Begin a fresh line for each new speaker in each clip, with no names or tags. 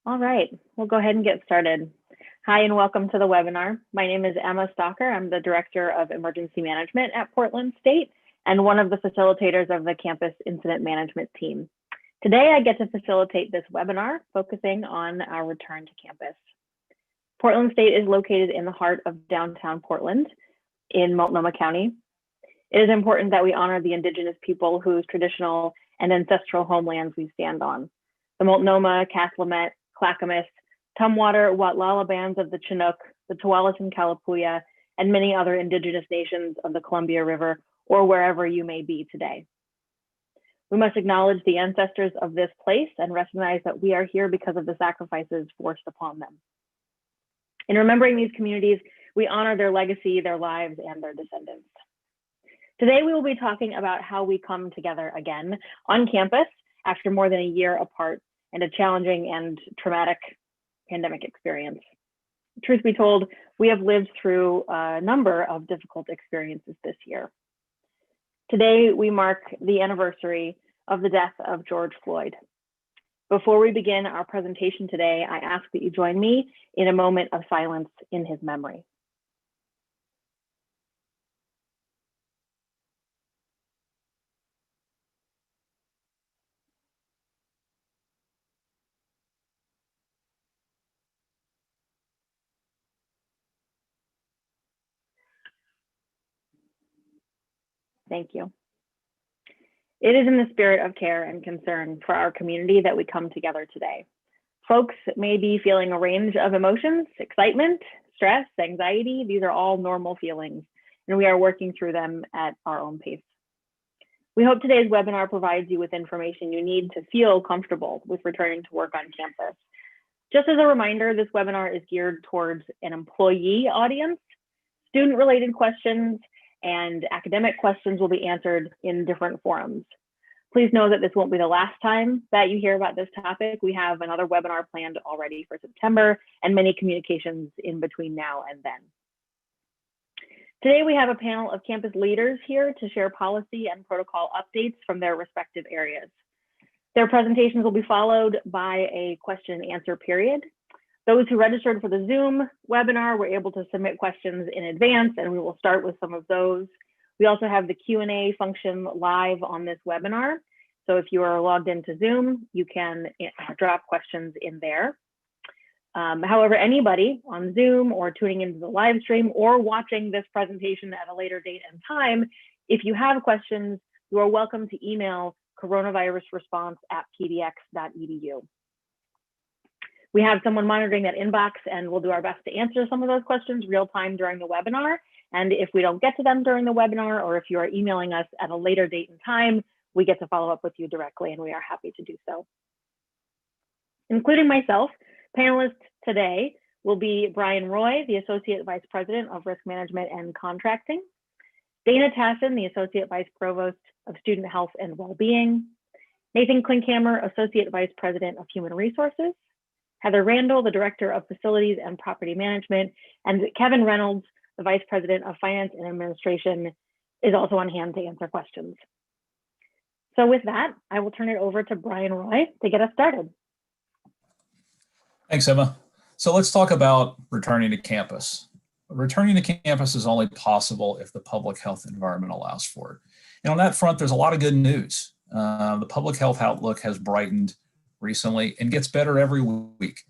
All right, we'll go ahead and get started. Hi, and welcome to the webinar. My name is Emma Stalker. I'm the Director of Emergency Management at Portland State and one of the facilitators of the Campus Incident Management team. Today, I get to facilitate this webinar focusing on our return to campus. Portland State is located in the heart of downtown Portland in Multnomah County. It is important that we honor the Indigenous people whose traditional and ancestral homelands we stand on. The Multnomah, Cathlamet, Clackamas, Tumwater, Watlala bands of the Chinook, the Tualatin Kalapuya, and many other Indigenous nations of the Columbia River, or wherever you may be today. We must acknowledge the ancestors of this place and recognize that we are here because of the sacrifices forced upon them. In remembering these communities, we honor their legacy, their lives, and their descendants. Today, we will be talking about how we come together again on campus after more than a year apart and a challenging and traumatic pandemic experience. Truth be told, we have lived through a number of difficult experiences this year. Today, we mark the anniversary of the death of George Floyd. Before we begin our presentation today, I ask that you join me in a moment of silence in his memory. Thank you. It is in the spirit of care and concern for our community that we come together today. Folks may be feeling a range of emotions, excitement, stress, anxiety. These are all normal feelings, and we are working through them at our own pace. We hope today's webinar provides you with information you need to feel comfortable with returning to work on campus. Just as a reminder, this webinar is geared towards an employee audience. Student-related questions and academic questions will be answered in different forums. Please know that this won't be the last time that you hear about this topic. We have another webinar planned already for September and many communications in between now and then. Today, we have a panel of campus leaders here to share policy and protocol updates from their respective areas. Their presentations will be followed by a question and answer period. Those who registered for the Zoom webinar were able to submit questions in advance, and we will start with some of those. We also have the Q&A function live on this webinar. So if you are logged into Zoom, you can drop questions in there. However, anybody on Zoom or tuning into the live stream or watching this presentation at a later date and time, if you have questions, you are welcome to email coronavirusresponse@pdx.edu. We have someone monitoring that inbox, and we'll do our best to answer some of those questions real time during the webinar. And if we don't get to them during the webinar, or if you are emailing us at a later date and time, we get to follow up with you directly, and we are happy to do so. Including myself, panelists today will be Brian Roy, the Associate Vice President of Risk Management and Contracting, Dana Tassin, the Associate Vice Provost of Student Health and Wellbeing, Nathan Klinkhammer, Associate Vice President of Human Resources, Heather Randall, the Director of Facilities and Property Management, and Kevin Reynolds, the Vice President of Finance and Administration, is also on hand to answer questions. So with that, I will turn it over to Brian Roy to get us started.
Thanks, Emma. So let's talk about returning to campus. Returning to campus is only possible if the public health environment allows for it. And on that front, there's a lot of good news. The public health outlook has brightened recently and gets better every week.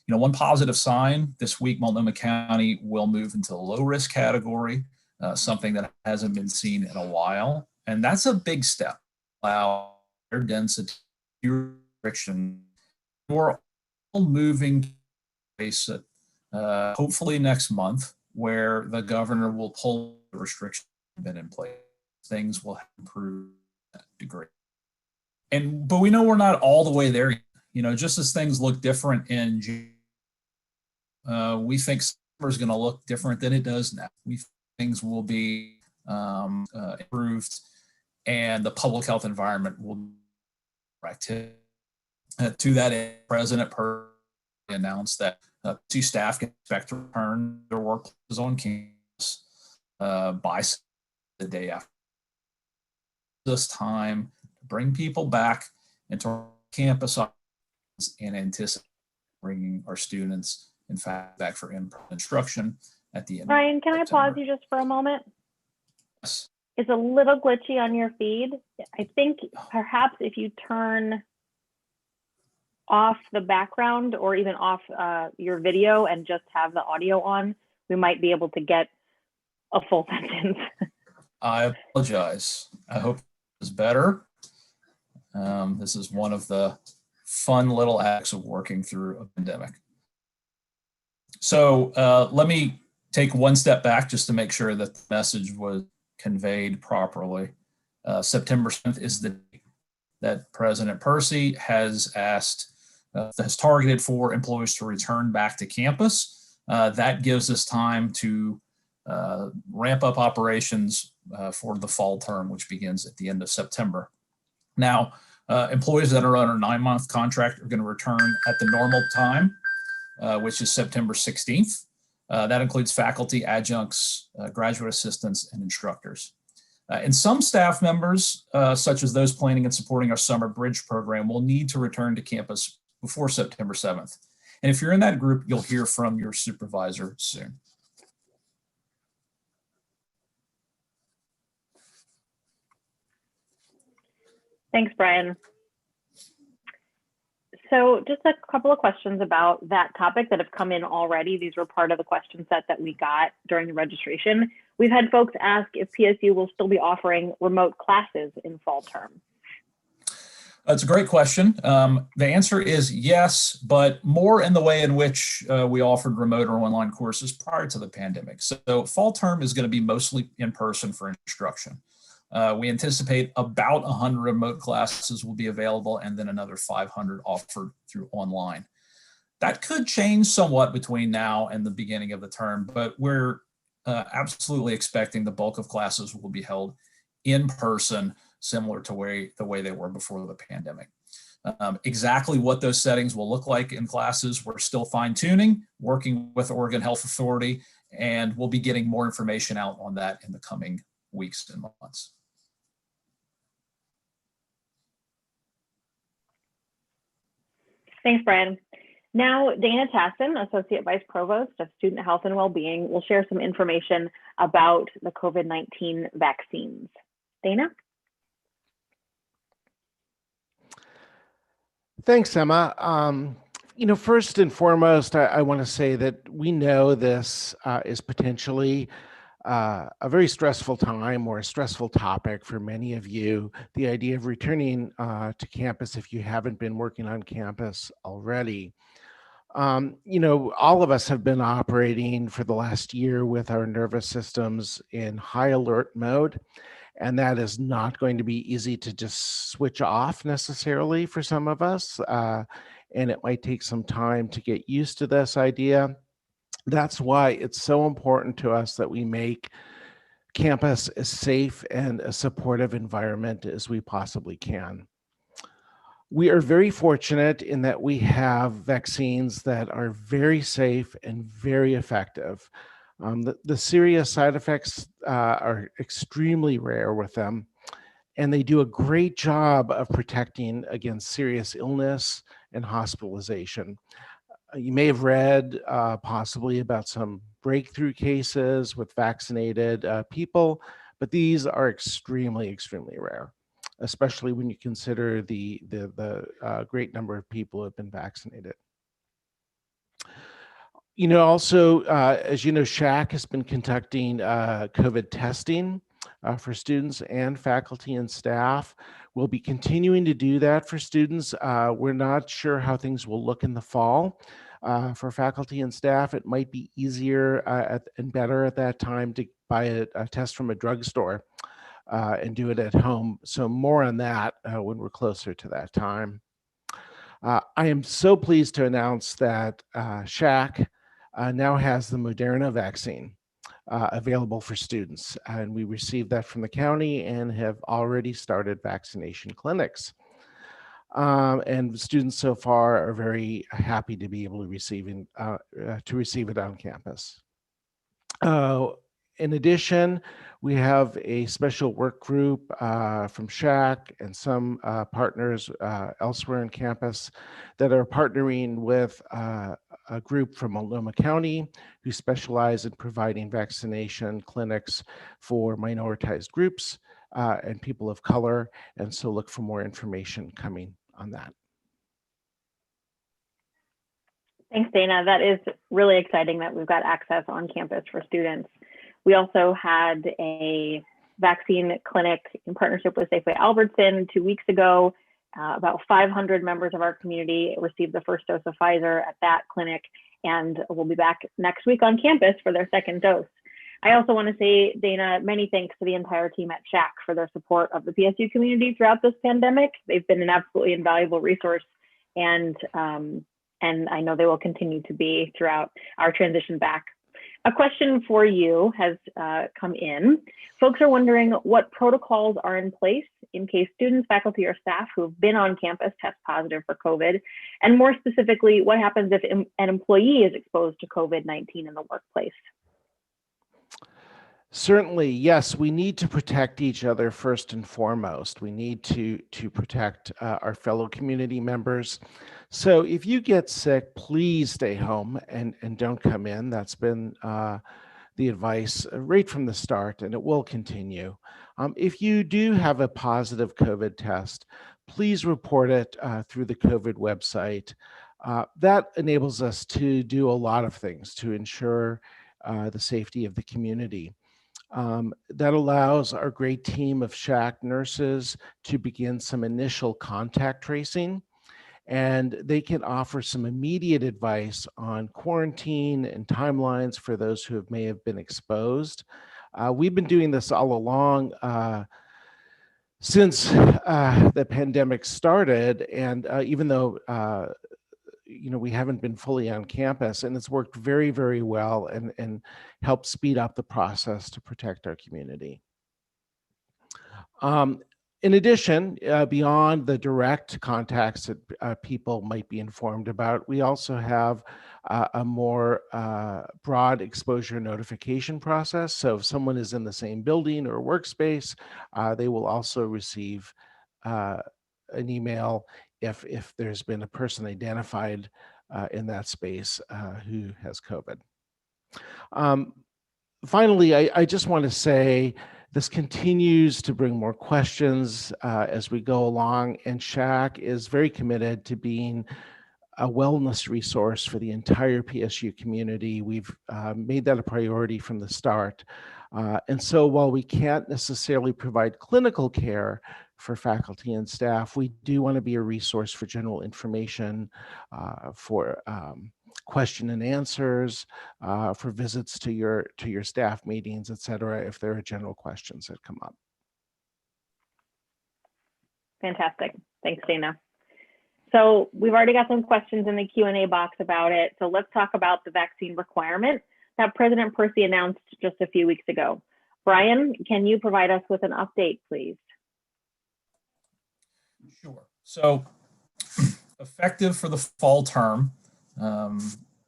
One positive sign this week, Multnomah County will move into the low risk category, something that hasn't been seen in a while. And that's a big step. Allow higher density, fewer restriction. We're all moving to a place, hopefully next month, where the governor will pull the restrictions that have been in place. Things will improve to that degree. But we know we're not all the way there. Just as things look different in June, we think summer is going to look different than it does now. We think things will be improved, and the public health environment will be active. To that end, President Purdy announced that PC staff can expect to return their workplaces on campus by the day after. This time to bring people back into campus and anticipate bringing our students, in fact, back for in-person instruction at the end
Brian, can
of
I pause
September.
you just for a moment?
Yes.
It's a little glitchy on your feed. I think perhaps if you turn off the background or even off your video and just have the audio on, we might be able to get a full sentence.
I apologize. I hope it's better. This is one of the fun little acts of working through a pandemic. So let me take one step back just to make sure that the message was conveyed properly. September 7th is the date that President Percy has targeted for employees to return back to campus. That gives us time to ramp up operations for the fall term, which begins at the end of September. Now, employees that are on a 9-month contract are going to return at the normal time, which is September 16th. That includes faculty, adjuncts, graduate assistants, and instructors. And some staff members, such as those planning and supporting our summer bridge program, will need to return to campus before September 7th. And if you're in that group, you'll hear from your supervisor soon.
Thanks, Brian. So just a couple of questions about that topic that have come in already. These were part of the question set that we got during the registration. We've had folks ask if PSU will still be offering remote classes in fall term.
That's a great question. The answer is yes, but more in the way in which we offered remote or online courses prior to the pandemic. So fall term is going to be mostly in person for instruction. We anticipate about 100 remote classes will be available and then another 500 offered through online. That could change somewhat between now and the beginning of the term, but we're absolutely expecting the bulk of classes will be held in person, similar to the way they were before the pandemic. Exactly what those settings will look like in classes, we're still fine-tuning, working with Oregon Health Authority, and we'll be getting more information out on that in the coming weeks and months.
Thanks, Brian. Now, Dana Tassin, Associate Vice Provost of Student Health and Wellbeing, will share some information about the COVID-19 vaccines. Dana?
Thanks, Emma. First and foremost, I want to say that we know this is potentially a very stressful time or a stressful topic for many of you. The idea of returning to campus if you haven't been working on campus already. All of us have been operating for the last year with our nervous systems in high alert mode. And that is not going to be easy to just switch off necessarily for some of us. And it might take some time to get used to this idea. That's why it's so important to us that we make campus as safe and a supportive environment as we possibly can. We are very fortunate in that we have vaccines that are very safe and very effective. The serious side effects are extremely rare with them, and they do a great job of protecting against serious illness and hospitalization. You may have read possibly about some breakthrough cases with vaccinated people, but these are extremely, extremely rare, especially when you consider the great number of people who have been vaccinated. Also, as you know, SHAC has been conducting COVID testing for students and faculty and staff. We'll be continuing to do that for students. We're not sure how things will look in the fall. For faculty and staff, it might be easier and better at that time to buy a test from a drugstore and do it at home. So more on that when we're closer to that time. I am so pleased to announce that SHAC now has the Moderna vaccine available for students. And we received that from the county and have already started vaccination clinics. And students so far are very happy to be able to receive it on campus. In addition, we have a special work group from SHAC and some partners elsewhere in campus that are partnering with a group from Multnomah County who specialize in providing vaccination clinics for minoritized groups and people of color. And so look for more information coming on that.
Thanks, Dana. That is really exciting that we've got access on campus for students. We also had a vaccine clinic in partnership with Safeway Albertson 2 weeks ago. About 500 members of our community received the first dose of Pfizer at that clinic, and we'll be back next week on campus for their second dose. I also want to say, Dana, many thanks to the entire team at SHAC for their support of the PSU community throughout this pandemic. They've been an absolutely invaluable resource, and I know they will continue to be throughout our transition back. A question for you has come in. Folks are wondering what protocols are in place in case students, faculty, or staff who have been on campus test positive for COVID, and more specifically, what happens if an employee is exposed to COVID-19 in the workplace?
Certainly, yes, we need to protect each other first and foremost. We need to protect our fellow community members. So if you get sick, please stay home and don't come in. That's been the advice right from the start, and it will continue. If you do have a positive COVID test, please report it through the COVID website. That enables us to do a lot of things to ensure the safety of the community. That allows our great team of SHAC nurses to begin some initial contact tracing, and they can offer some immediate advice on quarantine and timelines for those who may have been exposed. We've been doing this all along since the pandemic started, and even though we haven't been fully on campus, and it's worked very, very well and helped speed up the process to protect our community. In addition, beyond the direct contacts that people might be informed about, we also have a more broad exposure notification process. So if someone is in the same building or workspace, they will also receive an email if there's been a person identified in that space who has COVID. Finally, I just want to say this continues to bring more questions as we go along, and SHAC is very committed to being a wellness resource for the entire PSU community. We've made that a priority from the start. And so while we can't necessarily provide clinical care for faculty and staff, we do want to be a resource for general information, for question and answers, for visits to your staff meetings, et cetera, if there are general questions that come up.
Fantastic. Thanks, Dana. So we've already got some questions in the Q&A box about it. So let's talk about the vaccine requirement that President Percy announced just a few weeks ago. Brian, can you provide us with an update, please?
Sure. So effective for the fall term,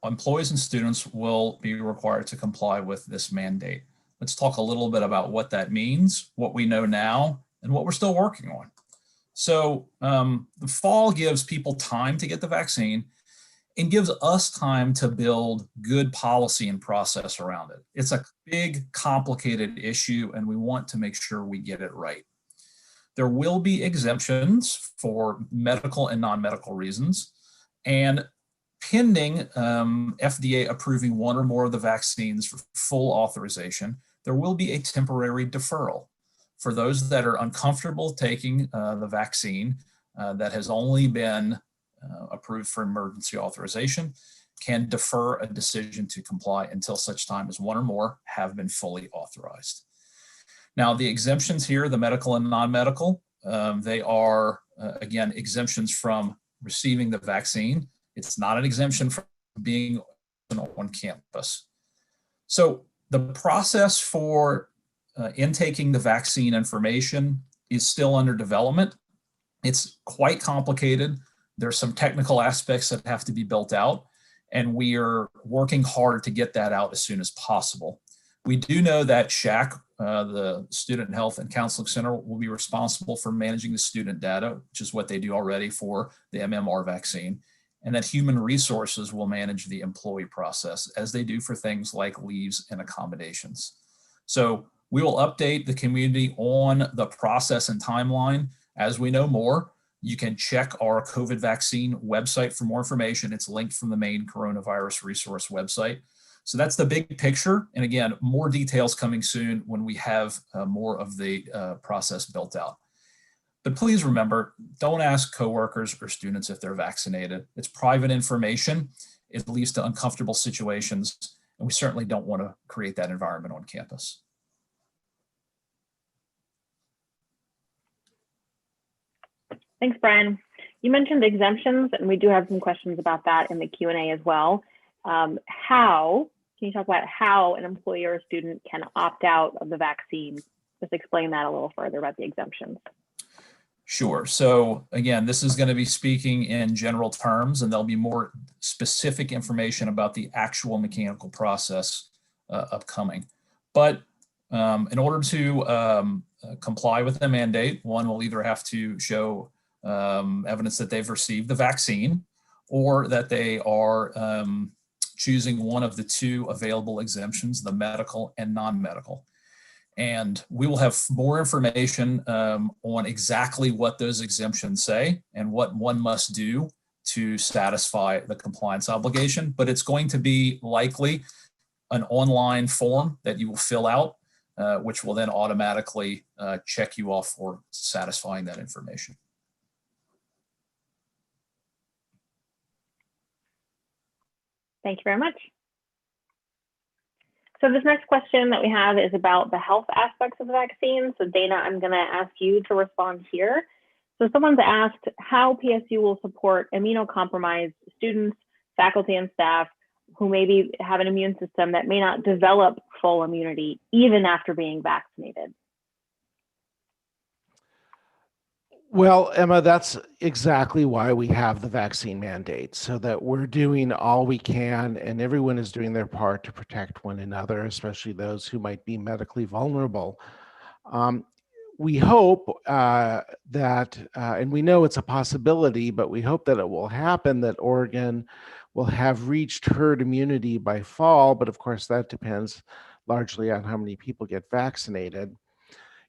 employees and students will be required to comply with this mandate. Let's talk a little bit about what that means, what we know now, and what we're still working on. So the fall gives people time to get the vaccine and gives us time to build good policy and process around it. It's a big, complicated issue, and we want to make sure we get it right. There will be exemptions for medical and non-medical reasons, and pending FDA approving one or more of the vaccines for full authorization, there will be a temporary deferral. For those that are uncomfortable taking the vaccine that has only been approved for emergency authorization, can defer a decision to comply until such time as one or more have been fully authorized. Now, the exemptions here, the medical and non-medical, they are, again, exemptions from receiving the vaccine. It's not an exemption from being on campus. So the process for intaking the vaccine information is still under development. It's quite complicated. There's some technical aspects that have to be built out, and we are working hard to get that out as soon as possible. We do know that SHAC, the Student Health and Counseling Center, will be responsible for managing the student data, which is what they do already for the MMR vaccine, and that Human Resources will manage the employee process as they do for things like leaves and accommodations. So we will update the community on the process and timeline as we know more. You can check our COVID vaccine website for more information. It's linked from the main coronavirus resource website. So that's the big picture. And again, more details coming soon when we have more of the process built out. But please remember, don't ask coworkers or students if they're vaccinated. It's private information. It leads to uncomfortable situations, and we certainly don't want to create that environment on campus.
Thanks, Brian. You mentioned exemptions, and we do have some questions about that in the Q&A as well. Can you talk about how an employee or a student can opt out of the vaccine? Just explain that a little further about the exemptions.
Sure. So again, this is going to be speaking in general terms, and there'll be more specific information about the actual mechanical process upcoming. But in order to comply with the mandate, one will either have to show evidence that they've received the vaccine, or that they are choosing one of the two available exemptions, the medical and non-medical. And we will have more information on exactly what those exemptions say and what one must do to satisfy the compliance obligation. But it's going to be likely an online form that you will fill out, which will then automatically check you off for satisfying that information.
Thank you very much. So this next question that we have is about the health aspects of the vaccine. So Dana, I'm going to ask you to respond here. So someone's asked how PSU will support immunocompromised students, faculty, and staff who maybe have an immune system that may not develop full immunity even after being vaccinated.
Well, Emma, that's exactly why we have the vaccine mandate, so that we're doing all we can and everyone is doing their part to protect one another, especially those who might be medically vulnerable. We hope and we know it's a possibility, but we hope that it will happen, that Oregon will have reached herd immunity by fall. But of course, that depends largely on how many people get vaccinated.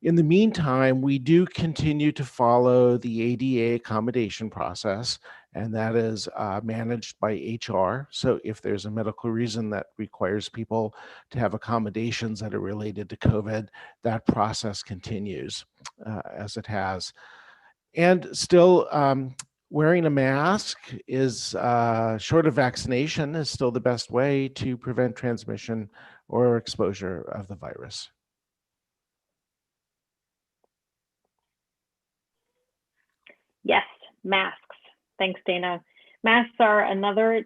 In the meantime, we do continue to follow the ADA accommodation process, and that is managed by HR. So if there's a medical reason that requires people to have accommodations that are related to COVID, that process continues as it has. And still, wearing a mask is, short of vaccination, is still the best way to prevent transmission or exposure of the virus.
Yes, masks. Thanks, Dana. Masks are another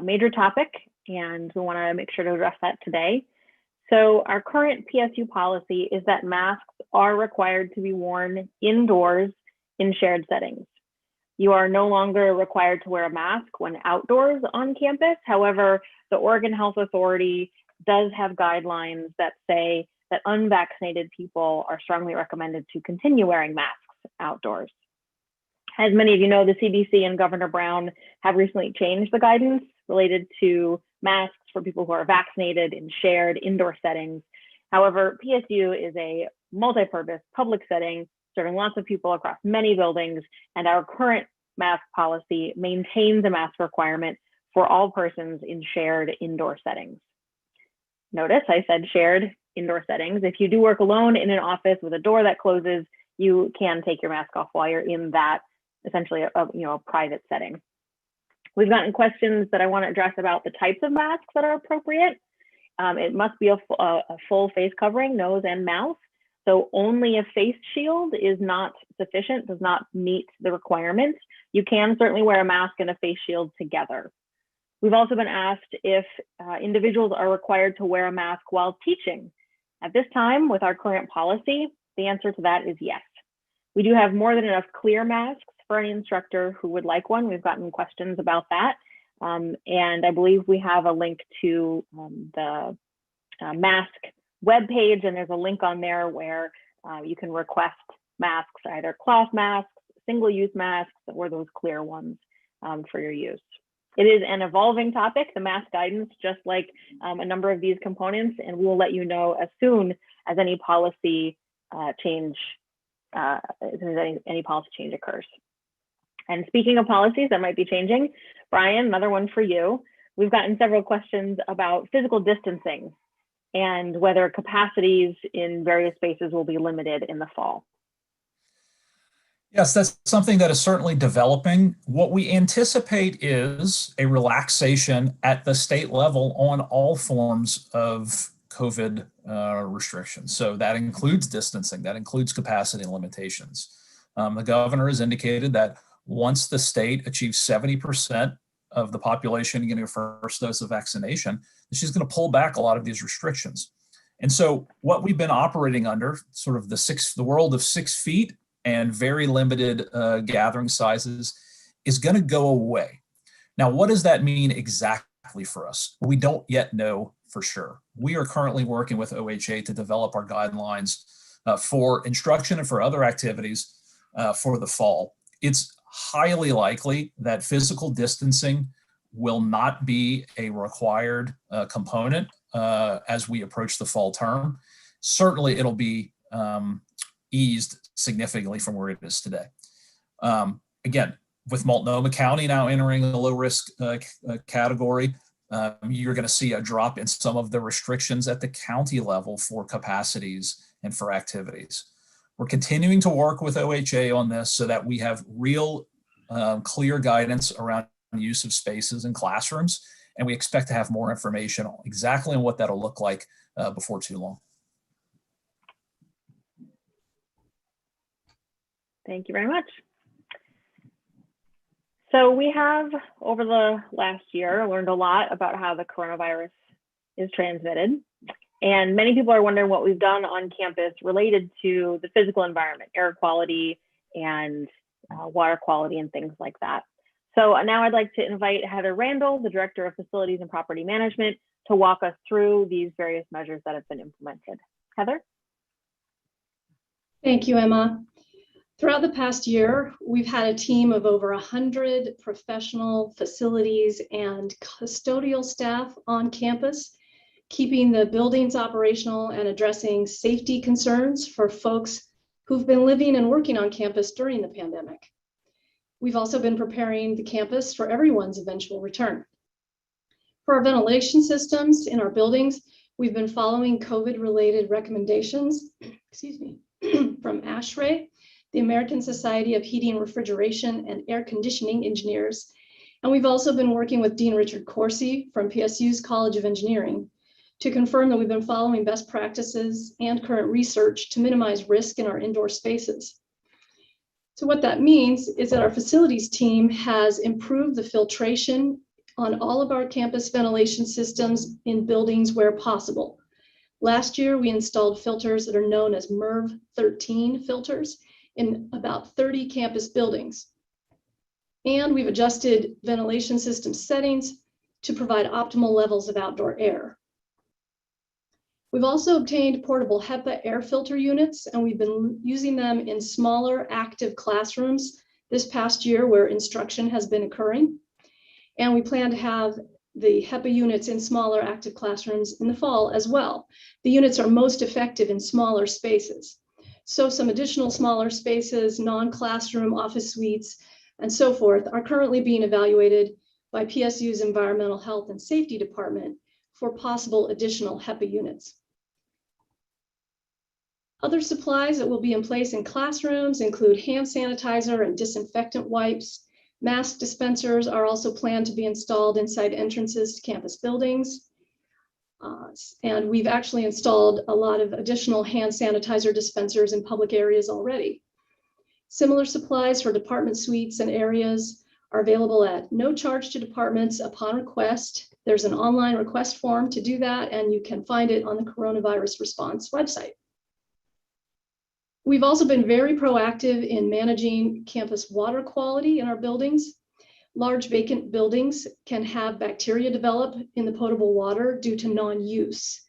major topic, and we want to make sure to address that today. So our current PSU policy is that masks are required to be worn indoors in shared settings. You are no longer required to wear a mask when outdoors on campus. However, the Oregon Health Authority does have guidelines that say that unvaccinated people are strongly recommended to continue wearing masks outdoors. As many of you know, the CDC and Governor Brown have recently changed the guidance related to masks for people who are vaccinated in shared indoor settings. However, PSU is a multi-purpose public setting serving lots of people across many buildings, and our current mask policy maintains a mask requirement for all persons in shared indoor settings. Notice I said shared indoor settings. If you do work alone in an office with a door that closes, you can take your mask off while you're in that essentially a private setting. We've gotten questions that I want to address about the types of masks that are appropriate. It must be a full face covering, nose and mouth. So only a face shield is not sufficient, does not meet the requirement. You can certainly wear a mask and a face shield together. We've also been asked if individuals are required to wear a mask while teaching. At this time, with our current policy, the answer to that is yes. We do have more than enough clear masks for any instructor who would like one. We've gotten questions about that. And I believe we have a link to the mask webpage, and there's a link on there where you can request masks, either cloth masks, single-use masks, or those clear ones for your use. It is an evolving topic, the mask guidance, just like a number of these components, and we will let you know as soon as any policy change, any policy change occurs. And speaking of policies that might be changing, Brian, another one for you. We've gotten several questions about physical distancing and whether capacities in various spaces will be limited in the fall.
Yes, that's something that is certainly developing. What we anticipate is a relaxation at the state level on all forms of COVID restrictions. So that includes distancing, that includes capacity limitations. The governor has indicated that once the state achieves 70% of the population getting a first dose of vaccination, she's going to pull back a lot of these restrictions. And so what we've been operating under, sort of the world of 6 feet and very limited gathering sizes, is going to go away. Now, what does that mean exactly for us? We don't yet know for sure. We are currently working with OHA to develop our guidelines for instruction and for other activities for the fall. It's highly likely that physical distancing will not be a required component as we approach the fall term. Certainly, it'll be eased significantly from where it is today. Again, with Multnomah County now entering the low risk category, you're going to see a drop in some of the restrictions at the county level for capacities and for activities. We're continuing to work with OHA on this so that we have real clear guidance around the use of spaces in classrooms, and we expect to have more information exactly on what that'll look like before too long.
Thank you very much. So we have, over the last year, learned a lot about how the coronavirus is transmitted. And many people are wondering what we've done on campus related to the physical environment, air quality and water quality and things like that. So now I'd like to invite Heather Randall, the Director of Facilities and Property Management, to walk us through these various measures that have been implemented. Heather?
Thank you, Emma. Throughout the past year, we've had a team of over 100 professional facilities and custodial staff on campus, keeping the buildings operational and addressing safety concerns for folks who've been living and working on campus during the pandemic. We've also been preparing the campus for everyone's eventual return. For our ventilation systems in our buildings, we've been following COVID-related recommendations, from ASHRAE, the American Society of Heating, Refrigeration, and Air Conditioning Engineers. And we've also been working with Dean Richard Corsi from PSU's College of Engineering to confirm that we've been following best practices and current research to minimize risk in our indoor spaces. So what that means is that our facilities team has improved the filtration on all of our campus ventilation systems in buildings where possible. Last year, we installed filters that are known as MERV 13 filters in about 30 campus buildings. And we've adjusted ventilation system settings to provide optimal levels of outdoor air. We've also obtained portable HEPA air filter units, and we've been using them in smaller active classrooms this past year where instruction has been occurring. And we plan to have the HEPA units in smaller active classrooms in the fall as well. The units are most effective in smaller spaces. So some additional smaller spaces, non-classroom office suites, and so forth are currently being evaluated by PSU's Environmental Health and Safety Department for possible additional HEPA units. Other supplies that will be in place in classrooms include hand sanitizer and disinfectant wipes. Mask dispensers are also planned to be installed inside entrances to campus buildings. And we've actually installed a lot of additional hand sanitizer dispensers in public areas already. Similar supplies for department suites and areas are available at no charge to departments upon request. There's an online request form to do that, and you can find it on the Coronavirus Response website. We've also been very proactive in managing campus water quality in our buildings. Large vacant buildings can have bacteria develop in the potable water due to non-use.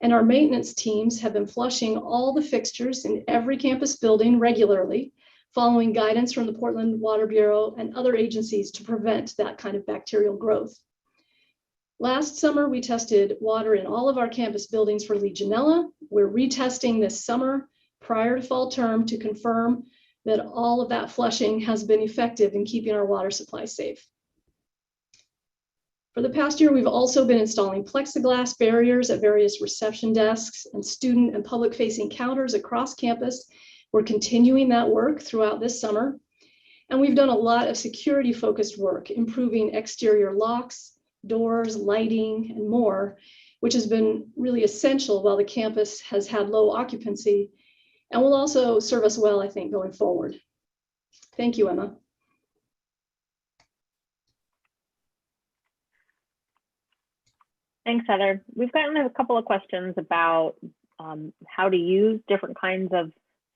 And our maintenance teams have been flushing all the fixtures in every campus building regularly, following guidance from the Portland Water Bureau and other agencies to prevent that kind of bacterial growth. Last summer, we tested water in all of our campus buildings for Legionella. We're retesting this summer prior to fall term to confirm that all of that flushing has been effective in keeping our water supply safe. For the past year, we've also been installing plexiglass barriers at various reception desks and student and public-facing counters across campus. We're continuing that work throughout this summer. And we've done a lot of security-focused work, improving exterior locks, doors, lighting, and more, which has been really essential while the campus has had low occupancy and will also serve us well, I think, going forward. Thank you, Emma.
Thanks, Heather. We've gotten a couple of questions about how to use different kinds of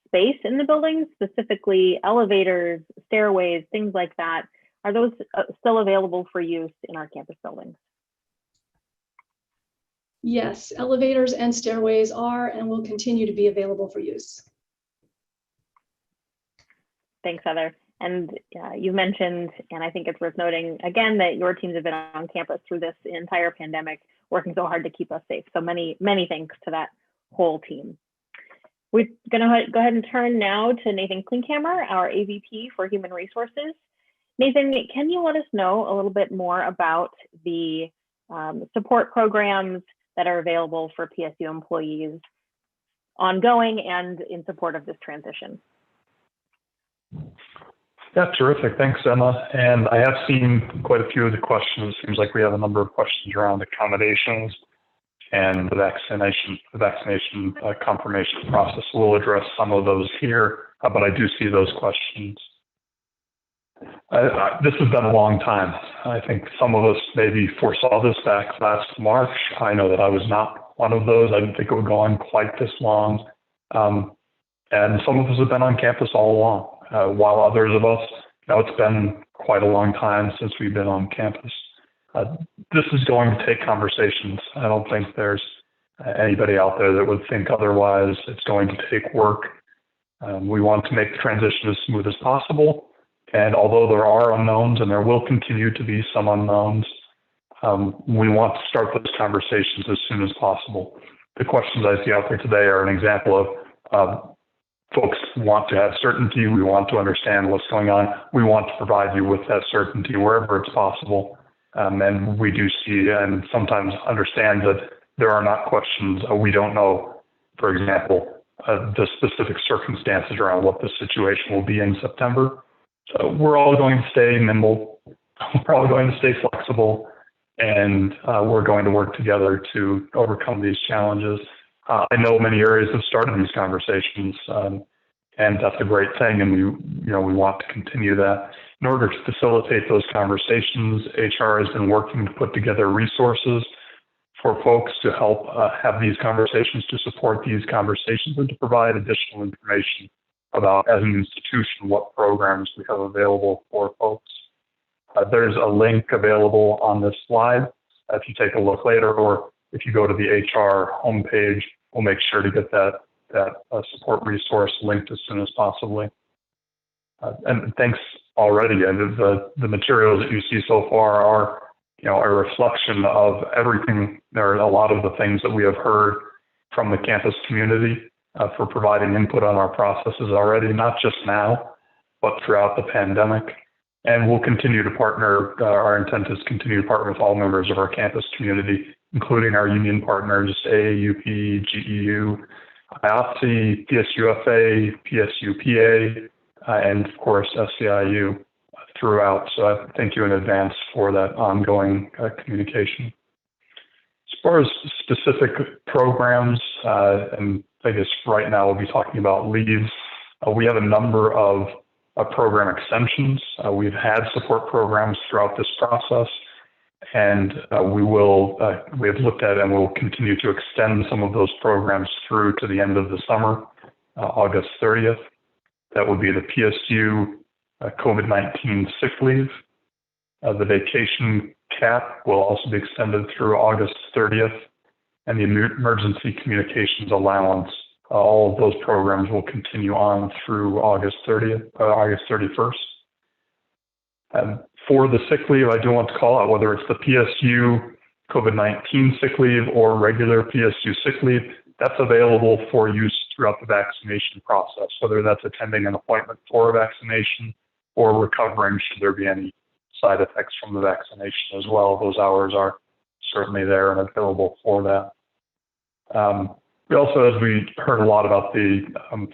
space in the building, specifically elevators, stairways, things like that. Are those still available for use in our campus buildings?
Yes, elevators and stairways are and will continue to be available for use.
Thanks, Heather. And you mentioned, and I think it's worth noting again, that your teams have been on campus through this entire pandemic, working so hard to keep us safe. So many thanks to that whole team. We're gonna go ahead and turn now to Nathan Klinkhammer, our AVP for Human Resources. Nathan, can you let us know a little bit more about the support programs that are available for PSU employees ongoing and in support of this transition?
Yeah, terrific. Thanks, Emma. And I have seen quite a few of the questions. It seems like we have a number of questions around accommodations and the vaccination confirmation process. We'll address some of those here, but I do see those questions. This has been a long time. I think some of us maybe foresaw this back last March. I know that I was not one of those. I didn't think it would go on quite this long. And some of us have been on campus all along, while others of us, it's been quite a long time since we've been on campus. This is going to take conversations. I don't think there's anybody out there that would think otherwise. It's going to take work. We want to make the transition as smooth as possible. And although there are unknowns and there will continue to be some unknowns, we want to start those conversations as soon as possible. The questions I see out there today are an example of folks want to have certainty. We want to understand what's going on. We want to provide you with that certainty wherever it's possible. And we do see and sometimes understand that there are not questions. We don't know, for example, the specific circumstances around what the situation will be in September. So we're all going to stay nimble. We're all going to stay flexible, and we're going to work together to overcome these challenges. I know many areas have started these conversations, and that's a great thing. And we want to continue that. In order to facilitate those conversations, HR has been working to put together resources for folks to help have these conversations, to support these conversations, and to provide additional information about, as an institution, what programs we have available for folks. There's a link available on this slide. If you take a look later, or if you go to the HR homepage, we'll make sure to get that support resource linked as soon as possible. And thanks already. The materials that you see so far are, a reflection of everything. There are a lot of the things that we have heard from the campus community for providing input on our processes already, not just now, but throughout the pandemic. And we'll continue to partner. Our intent is to continue to partner with all members of our campus community, including our union partners, AAUP, GEU, IOPSI, PSUFA, PSUPA, and of course, SEIU throughout. So I thank you in advance for that ongoing communication. As far as specific programs, and I guess right now we'll be talking about leaves, we have a number of program extensions. We've had support programs throughout this process, and we have looked at and we'll continue to extend some of those programs through to the end of the summer, August 30th. That would be the PSU COVID-19 sick leave. The vacation cap will also be extended through August 30th. and the emergency communications allowance. All of those programs will continue on through August 31st. For the sick leave, I do want to call out whether it's the PSU COVID-19 sick leave or regular PSU sick leave, that's available for use throughout the vaccination process, whether that's attending an appointment for a vaccination or recovering should there be any side effects from the vaccination as well. Those hours are certainly there and available for that. We also, as we heard a lot about the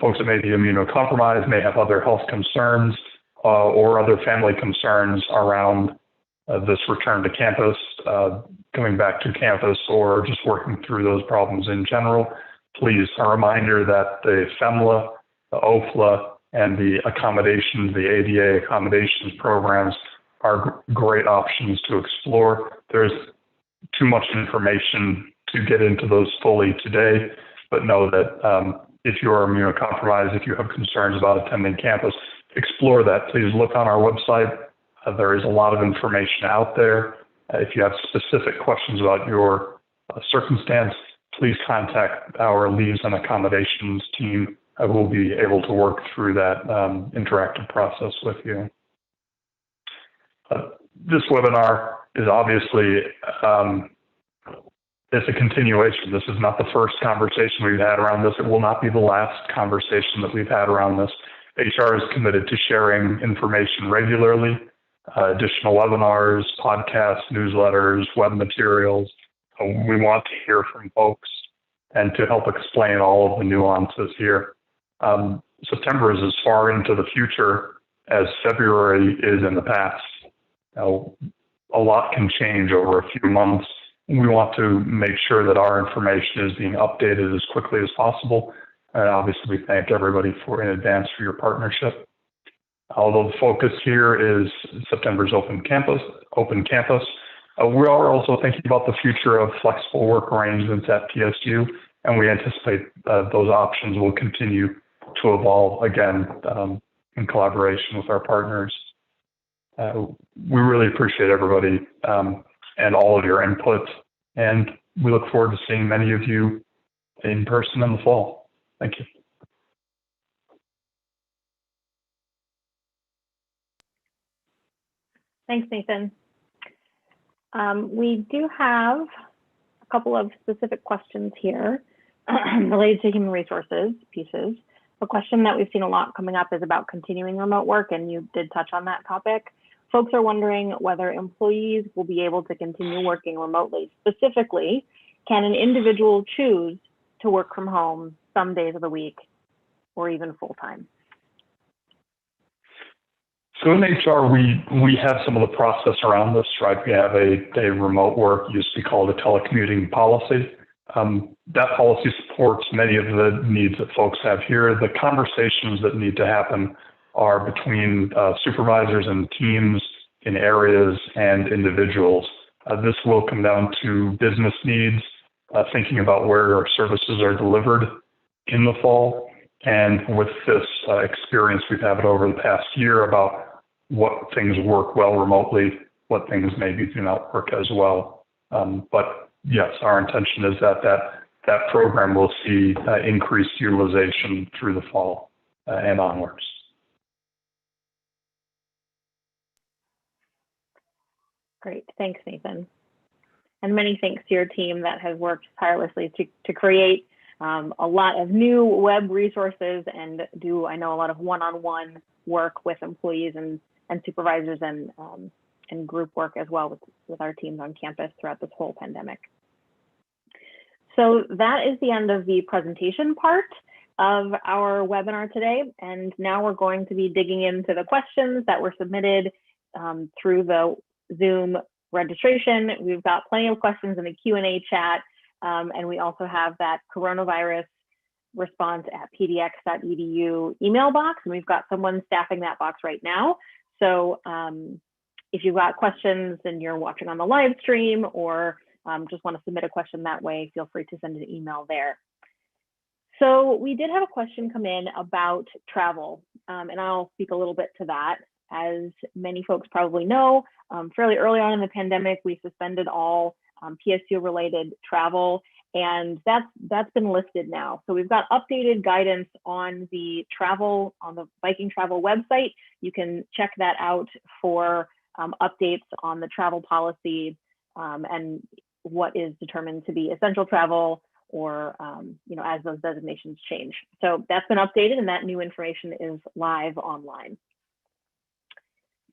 folks that may be immunocompromised, may have other health concerns or other family concerns around this return to campus, coming back to campus, or just working through those problems in general. Please, a reminder that the FEMLA, the OFLA, and the accommodations, the ADA accommodations programs are great options to explore. There's too much information to get into those fully today, but know that if you are immunocompromised, if you have concerns about attending campus, explore that. Please look on our website. There is a lot of information out there. If you have specific questions about your circumstance, please contact our leaves and accommodations team who will be able to work through that interactive process with you. This webinar is obviously it's a continuation. This is not the first conversation we've had around this. It will not be the last conversation that we've had around this. HR is committed to sharing information regularly, additional webinars, podcasts, newsletters, web materials. We want to hear from folks and to help explain all of the nuances here. September is as far into the future as February is in the past. Now, a lot can change over a few months. We want to make sure that our information is being updated as quickly as possible. And obviously, we thank everybody in advance for your partnership. Although the focus here is September's open campus, we are also thinking about the future of flexible work arrangements at PSU, and we anticipate those options will continue to evolve again in collaboration with our partners. We really appreciate everybody and all of your input, and we look forward to seeing many of you in person in the fall. Thank you.
Thanks, Nathan. We do have a couple of specific questions here related to human resources pieces. A question that we've seen a lot coming up is about continuing remote work, and you did touch on that topic. Folks are wondering whether employees will be able to continue working remotely. Specifically, can an individual choose to work from home some days of the week or even full-time?
So in HR, we have some of the process around this, right? We have a remote work, used to be called a telecommuting policy. That policy supports many of the needs that folks have here. The conversations that need to happen are between supervisors and teams in areas and individuals. This will come down to business needs, thinking about where our services are delivered in the fall. And with this experience we've had over the past year about what things work well remotely, what things maybe do not work as well. But yes, our intention is that program will see increased utilization through the fall and onwards.
Great, thanks, Nathan. And many thanks to your team that has worked tirelessly to create a lot of new web resources and do, I know, a lot of one-on-one work with employees and supervisors and group work as well with our teams on campus throughout this whole pandemic. So that is the end of the presentation part of our webinar today. And now we're going to be digging into the questions that were submitted through the Zoom registration. We've got plenty of questions in the Q&A chat. And we also have that coronavirus response at pdx.edu email box. And we've got someone staffing that box right now. So if you've got questions and you're watching on the live stream or just want to submit a question that way, feel free to send an email there. So we did have a question come in about travel, and I'll speak a little bit to that. As many folks probably know, fairly early on in the pandemic, we suspended all PSU-related travel, And that's been listed now. So we've got updated guidance on the Viking travel website. You can check that out for updates on the travel policy and what is determined to be essential travel, or as those designations change. So that's been updated, and that new information is live online.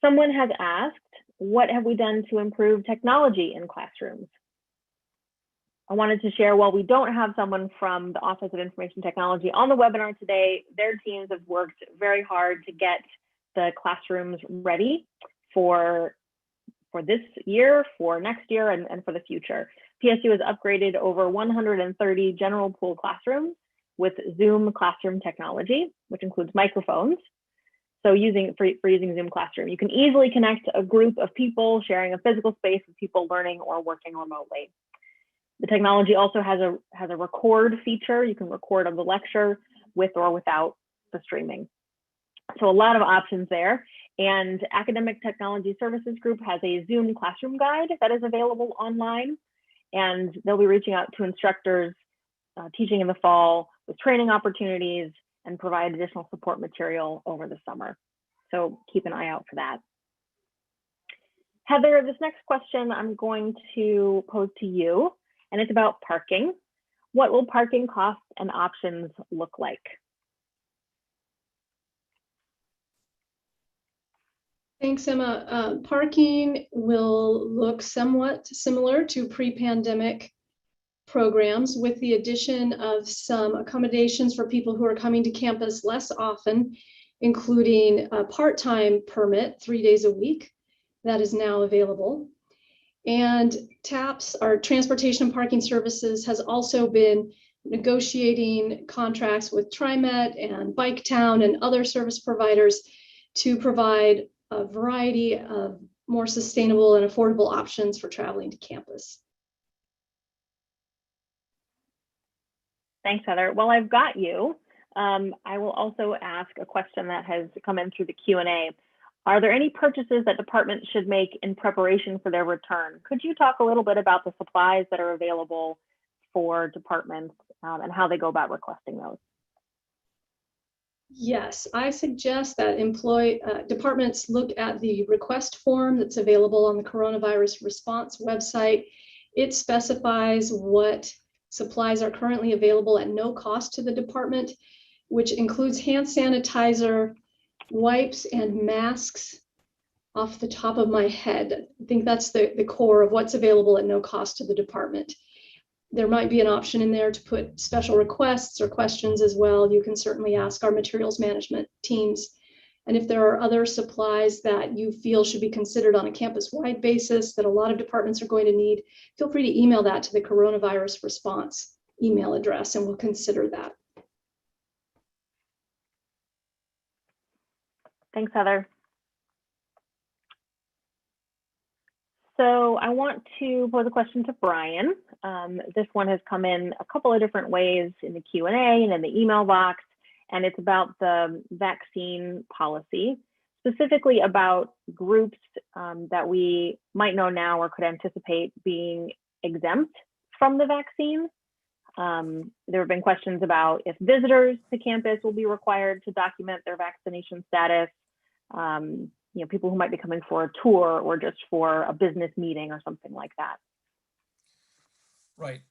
Someone has asked, what have we done to improve technology in classrooms? I wanted to share, while we don't have someone from the Office of Information Technology on the webinar today, their teams have worked very hard to get the classrooms ready for this year, for next year, and for the future. PSU has upgraded over 130 general pool classrooms with Zoom classroom technology, which includes microphones. So for using Zoom Classroom, you can easily connect a group of people sharing a physical space with people learning or working remotely. The technology also has a record feature. You can record the lecture with or without the streaming. So a lot of options there. And Academic Technology Services Group has a Zoom classroom guide that is available online. And they'll be reaching out to instructors teaching in the fall with training opportunities and provide additional support material over the summer. So keep an eye out for that. Heather, this next question I'm going to pose to you, and it's about parking. What will parking costs and options look like?
Thanks, Emma. Parking will look somewhat similar to pre-pandemic programs, with the addition of some accommodations for people who are coming to campus less often, including a part-time permit 3 days a week that is now available. And TAPS, our Transportation and Parking Services, has also been negotiating contracts with TriMet and Biketown and other service providers to provide a variety of more sustainable and affordable options for traveling to campus.
Thanks, Heather. Well, I've got you. I will also ask a question that has come in through the Q&A. Are there any purchases that departments should make in preparation for their return? Could you talk a little bit about the supplies that are available for departments and how they go about requesting those?
Yes, I suggest that departments look at the request form that's available on the coronavirus response website. It specifies what supplies are currently available at no cost to the department, which includes hand sanitizer, wipes, and masks. Off the top of my head, I think that's the core of what's available at no cost to the department. There might be an option in there to put special requests or questions as well. You can certainly ask our materials management teams. And if there are other supplies that you feel should be considered on a campus-wide basis that a lot of departments are going to need, feel free to email that to the coronavirus response email address, and we'll consider that.
Thanks, Heather. So I want to pose a question to Brian. This one has come in a couple of different ways in the Q&A and in the email box, and it's about the vaccine policy, specifically about groups that we might know now or could anticipate being exempt from the vaccine. There have been questions about if visitors to campus will be required to document their vaccination status, people who might be coming for a tour or just for a business meeting or something like that.
Right.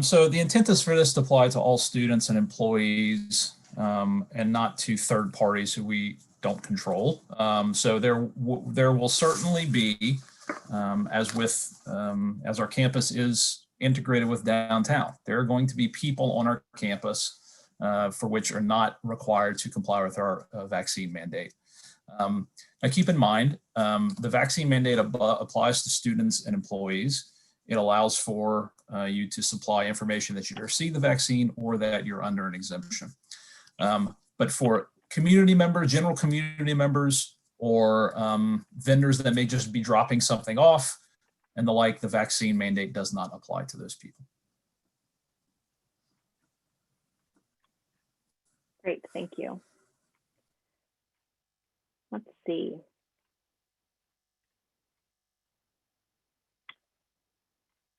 So the intent is for this to apply to all students and employees and not to third parties who we don't control. So there will certainly be, as our campus is integrated with downtown, there are going to be people on our campus for which are not required to comply with our vaccine mandate. Now keep in mind, the vaccine mandate applies to students and employees. It allows for you to supply information that you received the vaccine or that you're under an exemption. But for community members, general community members, or vendors that may just be dropping something off and the like, the vaccine mandate does not apply to those people.
Great, thank you. Let's see.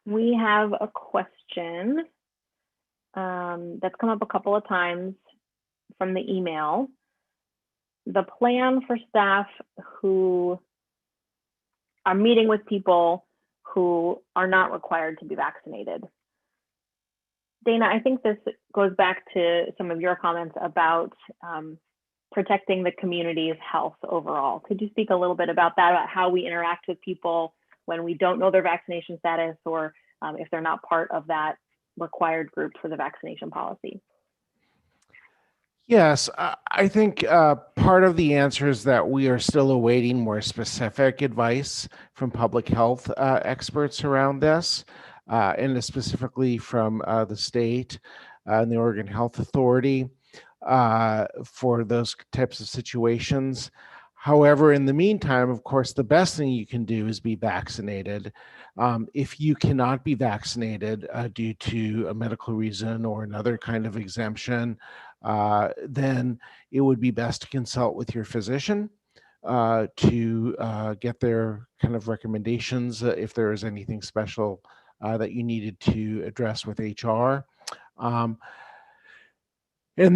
We have a question that's come up a couple of times from the email. The plan for staff who are meeting with people who are not required to be vaccinated. Dana, I think this goes back to some of your comments about protecting the community's health overall. Could you speak a little bit about that, about how we interact with people when we don't know their vaccination status, or if they're not part of that required group for the vaccination policy?
Yes, I think part of the answer is that we are still awaiting more specific advice from public health experts around this, and specifically from the state and the Oregon Health Authority for those types of situations. However, in the meantime, of course, the best thing you can do is be vaccinated. If you cannot be vaccinated due to a medical reason or another kind of exemption, then it would be best to consult with your physician to get their kind of recommendations if there is anything special that you needed to address with HR. And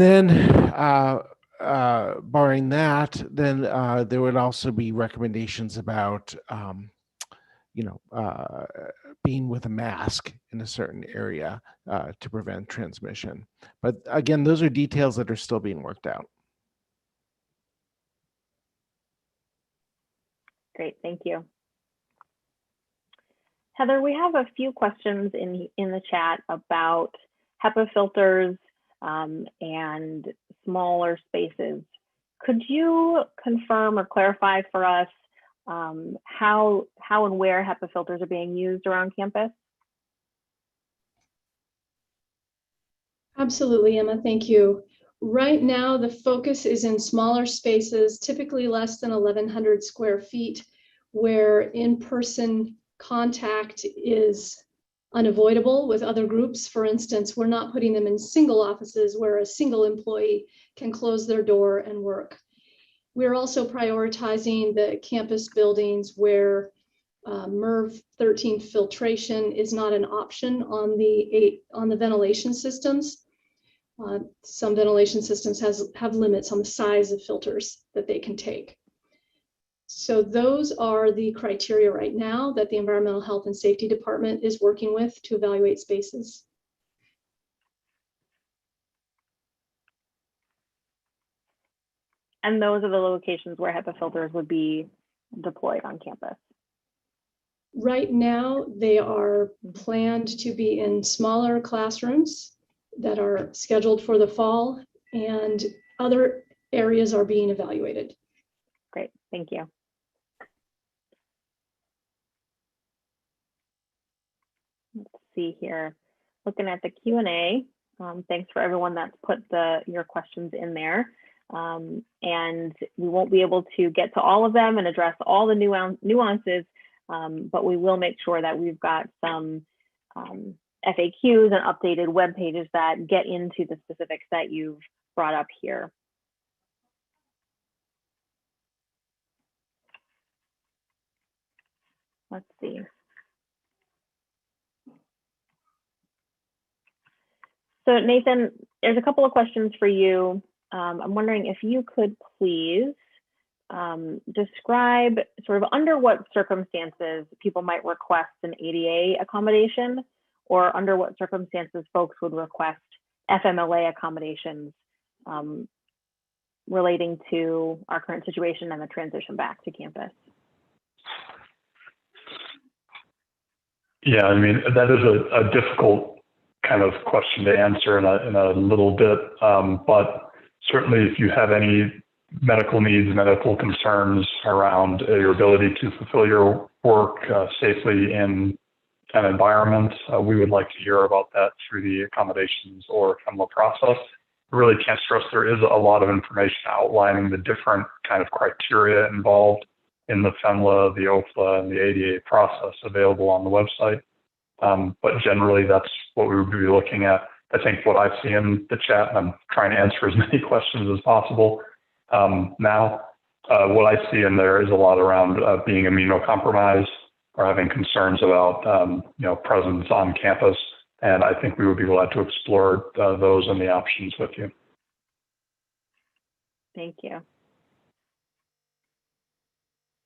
then barring that, then there would also be recommendations about, being with a mask in a certain area to prevent transmission. But again, those are details that are still being worked out.
Great, thank you. Heather, we have a few questions in the chat about HEPA filters and smaller spaces. Could you confirm or clarify for us how and where HEPA filters are being used around campus?
Absolutely, Emma, thank you. Right now, the focus is in smaller spaces, typically less than 1,100 square feet, where in-person contact is unavoidable with other groups. For instance, we're not putting them in single offices where a single employee can close their door and work. We're also prioritizing the campus buildings where MERV 13 filtration is not an option on the ventilation systems. Some ventilation systems have limits on the size of filters that they can take. So those are the criteria right now that the Environmental Health and Safety Department is working with to evaluate spaces.
And those are the locations where HEPA filters would be deployed on campus.
Right now, they are planned to be in smaller classrooms that are scheduled for the fall, and other areas are being evaluated.
Great, thank you. Let's see here. Looking at the Q&A, thanks for everyone that's put your questions in there. And we won't be able to get to all of them and address all the nuances, but we will make sure that we've got some FAQs and updated web pages that get into the specifics that you've brought up here. Let's see. So Nathan, there's a couple of questions for you. I'm wondering if you could please describe sort of under what circumstances people might request an ADA accommodation, or under what circumstances folks would request FMLA accommodations relating to our current situation and the transition back to campus.
Yeah, I mean, that is a difficult kind of question to answer in a little bit, but certainly if you have any medical needs, medical concerns around your ability to fulfill your work safely in an environment, we would like to hear about that through the accommodations or FMLA process. I really can't stress there is a lot of information outlining the different kind of criteria involved in the FMLA, the OFLA, and the ADA process available on the website. But generally, that's what we would be looking at. I think what I see in the chat, and I'm trying to answer as many questions as possible now, what I see in there is a lot around being immunocompromised or having concerns about presence on campus. And I think we would be glad to explore those and the options with you.
Thank you.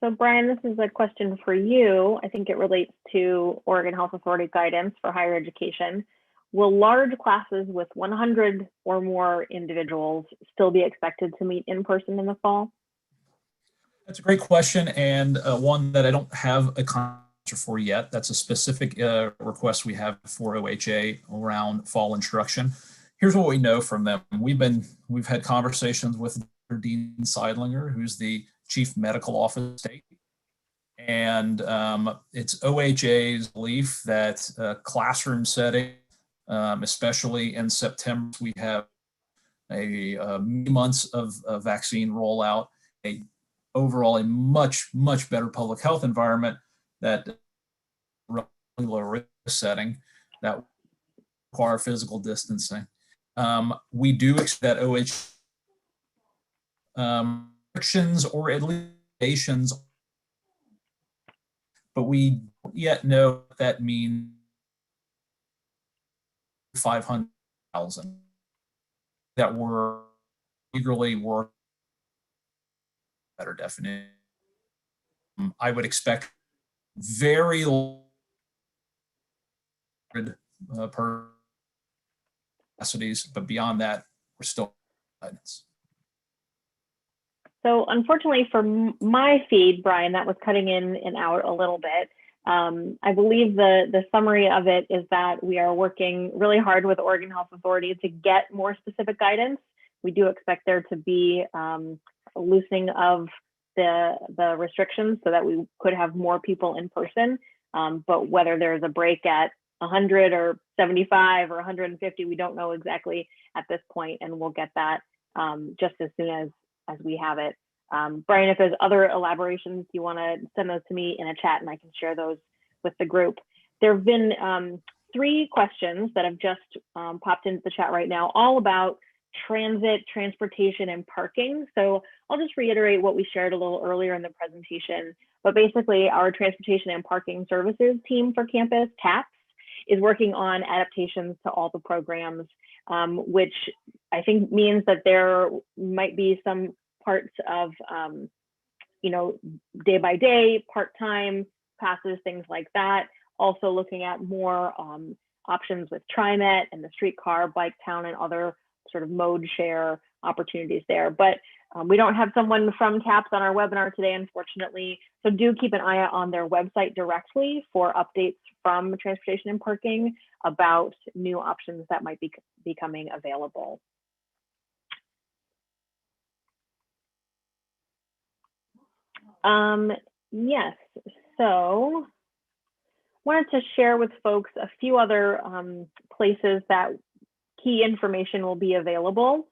So Brian, this is a question for you. I think it relates to Oregon Health Authority guidance for higher education. Will large classes with 100 or more individuals still be expected to meet in person in the fall?
That's a great question, and one that I don't have a answer for yet. That's a specific request we have for OHA around fall instruction. Here's what we know from them. We've had conversations with Dean Seidlinger, who's the Chief Medical Officer of the state, and it's OHA's belief that classroom setting, especially in September, we have months of vaccine rollout, overall a much better public health environment that low risk setting that require physical distancing. We do expect that OH restrictions or at least limitations, but we don't yet know what that means. 500,000 that we're eagerly working better definition. I would expect very per capacities, but beyond that, we're still guidance.
So unfortunately for my feed, Brian, that was cutting in and out a little bit. I believe the summary of it is that we are working really hard with Oregon Health Authority to get more specific guidance. We do expect there to be a loosening of the restrictions so that we could have more people in person. But whether there's a break at 100 or 75 or 150, we don't know exactly at this point, and we'll get that just as soon as we have it. Brian, if there's other elaborations, you want to send those to me in a chat and I can share those with the group. There have been 3 questions that have just popped into the chat right now, all about transit, transportation, and parking. So I'll just reiterate what we shared a little earlier in the presentation. But basically, our transportation and parking services team for campus, TAPS, is working on adaptations to all the programs, which I think means that there might be some parts of, day by day, part-time passes, things like that. Also looking at more options with TriMet and the streetcar, Biketown, and other sort of mode share opportunities there. But we don't have someone from TAPS on our webinar today, unfortunately. So do keep an eye out on their website directly for updates from transportation and parking about new options that might be becoming available. Yes, so wanted to share with folks a few other places that key information will be available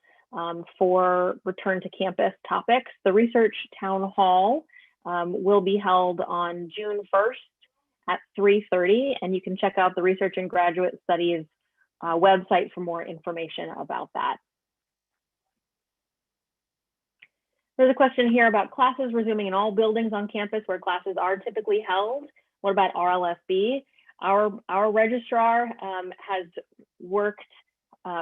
for return to campus topics. The research town hall will be held on June 1st at 3:30, and you can check out the Research and Graduate Studies website for more information about that. There's a question here about classes resuming in all buildings on campus where classes are typically held. What about RLSB? Our registrar has worked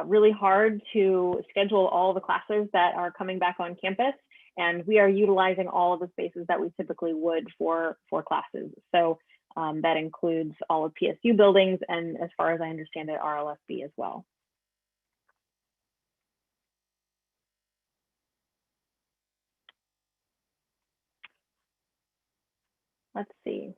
really hard to schedule all the classes that are coming back on campus, and we are utilizing all of the spaces that we typically would for classes. So that includes all of PSU buildings, and as far as I understand it, RLSB as well. Let's see.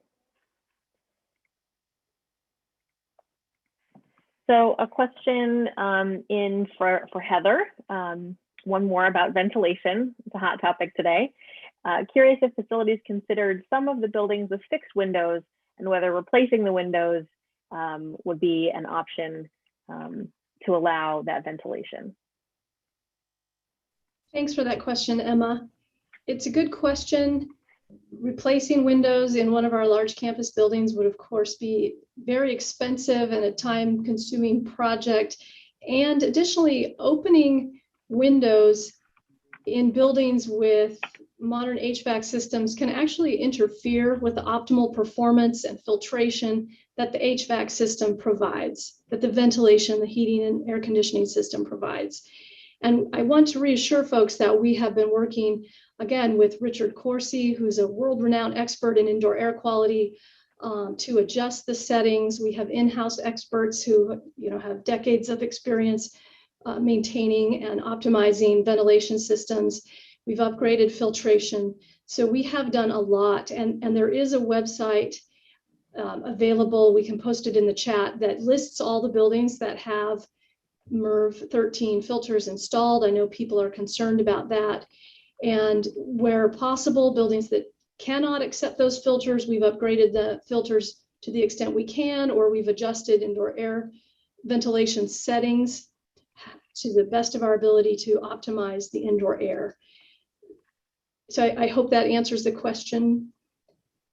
So a question for Heather, one more about ventilation. It's a hot topic today. Curious if facilities considered some of the buildings with fixed windows and whether replacing the windows would be an option to allow that ventilation.
Thanks for that question, Emma. It's a good question. Replacing windows in one of our large campus buildings would, of course, be very expensive and a time-consuming project. And additionally, opening windows in buildings with modern HVAC systems can actually interfere with the optimal performance and filtration that the HVAC system provides, that the ventilation, the heating and air conditioning system provides. And I want to reassure folks that we have been working, again, with Richard Corsi, who's a world-renowned expert in indoor air quality, to adjust the settings. We have in-house experts who have decades of experience maintaining and optimizing ventilation systems. We've upgraded filtration. So we have done a lot. And there is a website available, we can post it in the chat, that lists all the buildings that have MERV 13 filters installed. I know people are concerned about that. And where possible, buildings that cannot accept those filters, we've upgraded the filters to the extent we can, or we've adjusted indoor air ventilation settings to the best of our ability to optimize the indoor air. So I hope that answers the question.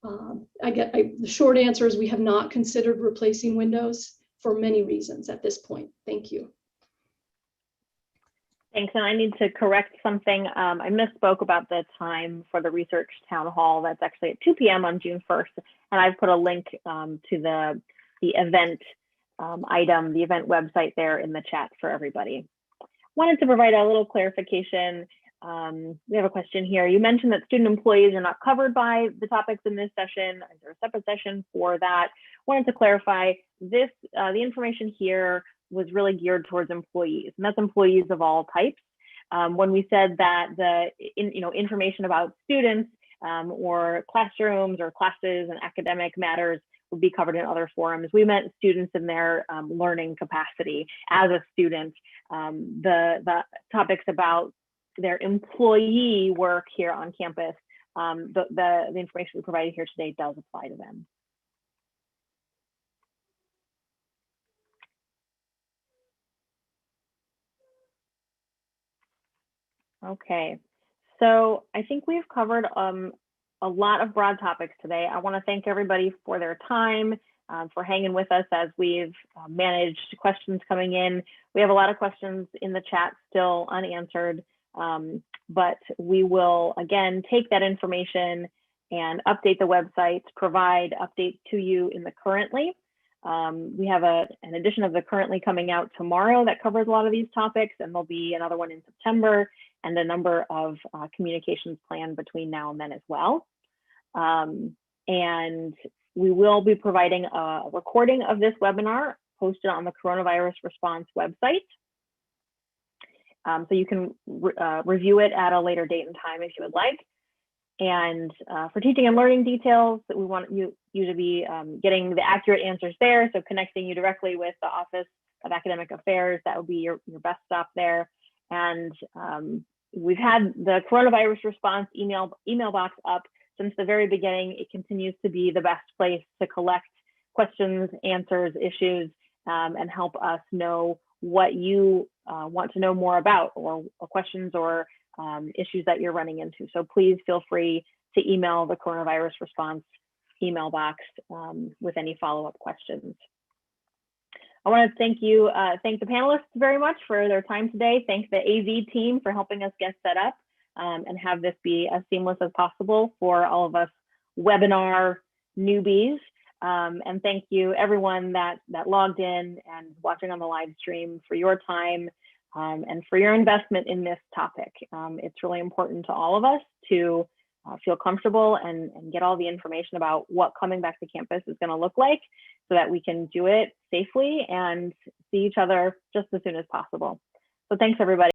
The short answer is we have not considered replacing windows for many reasons at this point. Thank you.
Thanks, and I need to correct something. I misspoke about the time for the research town hall. That's actually at 2 p.m. on June 1st, and I've put a link to the event item, the event website there in the chat for everybody. Wanted to provide a little clarification. We have a question here. You mentioned that student employees are not covered by the topics in this session. Is there a separate session for that? Wanted to clarify this, the information here was really geared towards employees, and that's employees of all types. When we said that the information about students or classrooms or classes and academic matters would be covered in other forums, we meant students in their learning capacity as a student. The topics about their employee work here on campus, the information we provided here today does apply to them. Okay, so I think we've covered a lot of broad topics today. I want to thank everybody for their time, for hanging with us as we've managed questions coming in. We have a lot of questions in the chat still unanswered, but we will again take that information and update the website, provide updates to you in the currently. We have an edition of the currently coming out tomorrow that covers a lot of these topics, and there'll be another one in September, and a number of communications planned between now and then as well. And we will be providing a recording of this webinar posted on the Coronavirus Response website. So you can review it at a later date and time if you would like. And for teaching and learning details, that we want you to be getting the accurate answers there. So connecting you directly with the Office of Academic Affairs, that would be your best stop there. And we've had the Coronavirus Response email box up since the very beginning. It continues to be the best place to collect questions, answers, issues, and help us know what you want to know more about, or questions or issues that you're running into. So please feel free to email the Coronavirus Response email box with any follow-up questions. I want to thank the panelists very much for their time today. Thank the AV team for helping us get set up and have this be as seamless as possible for all of us webinar newbies. And thank you everyone that logged in and watching on the live stream for your time and for your investment in this topic. It's really important to all of us to feel comfortable and get all the information about what coming back to campus is going to look like, so that we can do it safely and see each other just as soon as possible. So thanks, everybody.